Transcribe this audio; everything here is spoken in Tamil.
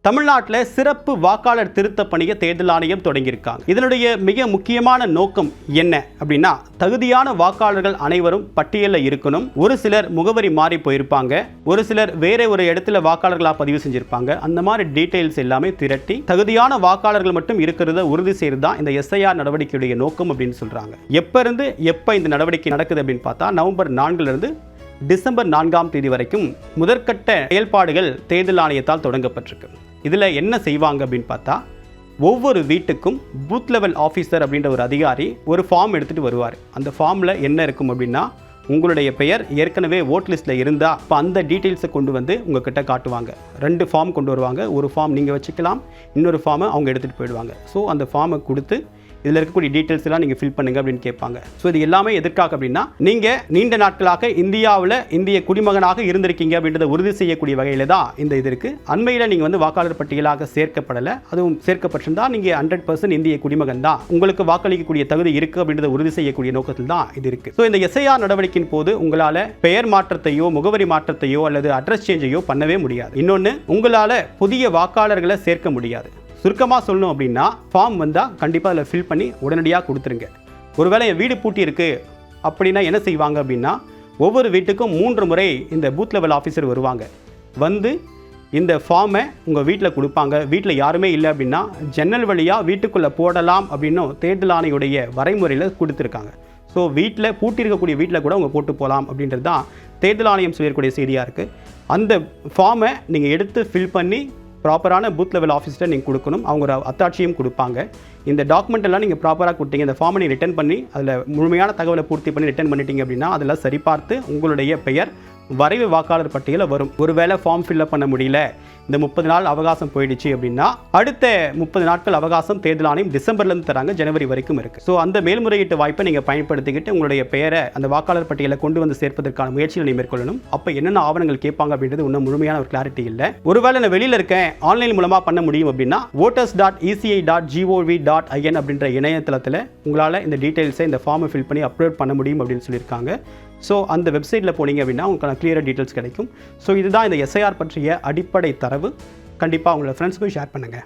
தமிழ்நாட்டில் சிறப்பு வாக்காளர் திருத்த பணியை தேர்தல் ஆணையம் தொடங்கியிருக்காங்க. இதனுடைய மிக முக்கியமான நோக்கம் என்ன அப்படின்னா, தகுதியான வாக்காளர்கள் அனைவரும் பட்டியலில் இருக்கணும். ஒரு சிலர் முகவரி மாறி போயிருப்பாங்க, ஒரு சிலர் வேற ஒரு இடத்துல வாக்காளர்களாக பதிவு செஞ்சிருப்பாங்க. அந்த மாதிரி டீடைல்ஸ் எல்லாமே திரட்டி தகுதியான வாக்காளர்கள் மட்டும் இருக்கிறத உறுதி செய்யறது தான் இந்த எஸ்ஐஆர் நடவடிக்கையுடைய நோக்கம் அப்படின்னு சொல்றாங்க. எப்ப இந்த நடவடிக்கை நடக்குது அப்படின்னு பார்த்தா, நவம்பர் 4 டிசம்பர் 4 வரைக்கும் முதற்கட்ட செயல்பாடுகள் தேர்தல் ஆணையத்தால் தொடங்கப்பட்டிருக்கு. இதில் என்ன செய்வாங்க அப்படின்னு பார்த்தா, ஒவ்வொரு வீட்டுக்கும் பூத் லெவல் ஆஃபீஸர் அப்படின்ற ஒரு அதிகாரி ஒரு ஃபார்ம் எடுத்துகிட்டு வருவார். அந்த ஃபார்மில் என்ன இருக்கும் அப்படின்னா, உங்களுடைய பெயர் ஏற்கனவே ஓட் லிஸ்ட்டில் இருந்தால் இப்போ அந்த டீட்டெயில்ஸை கொண்டு வந்து உங்ககிட்ட காட்டுவாங்க. 2 ஃபார்ம் கொண்டு வருவாங்க. ஒரு ஃபார்ம் நீங்கள் வச்சுக்கலாம், இன்னொரு ஃபார்மை அவங்க எடுத்துகிட்டு போயிடுவாங்க. ஸோ அந்த ஃபார்மை கொடுத்து இதில் இருக்கக்கூடிய டீட்டெயில்ஸ் எல்லாம் நீங்கள் ஃபில் பண்ணுங்க அப்படின்னு கேட்பாங்க. ஸோ இது எல்லாமே எதற்காக அப்படின்னா, நீங்கள் நீண்ட நாட்களாக இந்தியாவில் இந்திய குடிமகனாக இருந்திருக்கீங்க அப்படின்றத உறுதி செய்யக்கூடிய வகையில் தான் இந்த இது இருக்குது. அண்மையில் நீங்கள் வாக்காளர் பட்டியலாக சேர்க்கப்படலை, அதுவும் சேர்க்கப்பட்டிருந்தால் நீங்கள் 100% இந்திய குடிமகன் தான், உங்களுக்கு வாக்களிக்கக்கூடிய தகுதி இருக்குது அப்படின்றத உறுதி செய்யக்கூடிய நோக்கத்தில் தான் இது இருக்குது. ஸோ இந்த எஸ்ஐஆர் நடவடிக்கையின் போது உங்களால் பெயர் மாற்றத்தையோ முகவரி மாற்றத்தையோ அல்லது அட்ரஸ் சேஞ்சையோ பண்ணவே முடியாது. இன்னொன்று, உங்களால் புதிய வாக்காளர்களை சேர்க்க முடியாது. சுருக்கமாக சொல்லணும் அப்படின்னா, ஃபார்ம் வந்தால் கண்டிப்பாக அதில் ஃபில் பண்ணி உடனடியாக கொடுத்துருங்க. ஒருவேளை என் வீடு பூட்டி இருக்குது அப்படின்னா என்ன செய்வாங்க அப்படின்னா, ஒவ்வொரு வீட்டுக்கும் 3 முறை இந்த பூத் லெவல் ஆஃபீஸர் வருவாங்க. வந்து இந்த ஃபார்மை உங்கள் வீட்டில் கொடுப்பாங்க. வீட்டில் யாருமே இல்லை அப்படின்னா ஜன்னல் வழியாக வீட்டுக்குள்ளே போடலாம் அப்படின்னும் தேர்தல் ஆணையுடைய வரைமுறையில் கொடுத்துருக்காங்க. ஸோ வீட்டில் பூட்டி இருக்கக்கூடிய வீட்டில் கூட அவங்க போட்டு போகலாம் அப்படின்றது தான் தேர்தல் ஆணையம் சொல்லக்கூடிய செய்தியாக இருக்குது. அந்த ஃபார்மை நீங்கள் எடுத்து ஃபில் பண்ணி ப்ராப்பரான பூத் லெவல் ஆஃபீஸர்கிட்ட நீங்கள் கொடுக்கணும். அவங்க ஒரு அத்தாட்சியும் கொடுப்பாங்க. இந்த டாக்குமெண்ட் எல்லாம் நீங்கள் ப்ராப்பராக கொடுத்தீங்க, இந்த ஃபார்மை நீங்கள் ரிட்டர்ன் பண்ணி அதில் முழுமையான தகவலை பூர்த்தி பண்ணி ரிட்டர்ன் பண்ணிட்டீங்க அப்படின்னா அதெல்லாம் சரிபார்த்து உங்களுடைய பெயர் வரைவு வாக்காளர் பட்டியலில் வரும். ஒருவேளை ஃபார்ம் ஃபில்அப் பண்ண முடியல, இந்த 30 நாள் அவகாசம் போயிடுச்சு அப்படின்னா அடுத்த 30 நாட்கள் அவகாசம் தேர்தல் ஆணையம் டிசம்பர்லேருந்து தராங்க, ஜனவரி வரைக்கும் இருக்குது. ஸோ அந்த மேல்முறையீட்டு வாய்ப்பை நீங்கள் பயன்படுத்திக்கிட்டு உங்களுடைய பெயரை அந்த வாக்காளர் பட்டியலை கொண்டு வந்து சேர்ப்பதற்கான முயற்சிகளை நீங்கள் மேற்கொள்ளணும். அப்போ என்னென்ன ஆவணங்கள் கேட்பாங்க அப்படின்றது இன்னும் முழுமையான ஒரு கிளாரிட்டி இல்லை. ஒருவேளை நான் வெளியில் இருக்கேன், ஆன்லைன் மூலமாக பண்ண முடியும் அப்படின்னா voters.eci.gov.in அப்படின்ற இணையதளத்தில் உங்களால் இந்த டீட்டெயில்ஸை இந்த ஃபார்மை ஃபில் பண்ணி அப்லோட் பண்ண முடியும் அப்படின்னு சொல்லியிருக்காங்க. ஸோ அந்த வெப்சைட்டில் போனீங்க அப்படின்னா உங்களுக்கான கிளியராக டீட்டெயில்ஸ் கிடைக்கும். ஸோ இதுதான் இந்த எஸ்ஐஆர் பற்றிய அடிப்படை தரவு. கண்டிப்பாக உங்களோட ஃப்ரெண்ட்ஸுக்கும் ஷேர் பண்ணுங்கள்.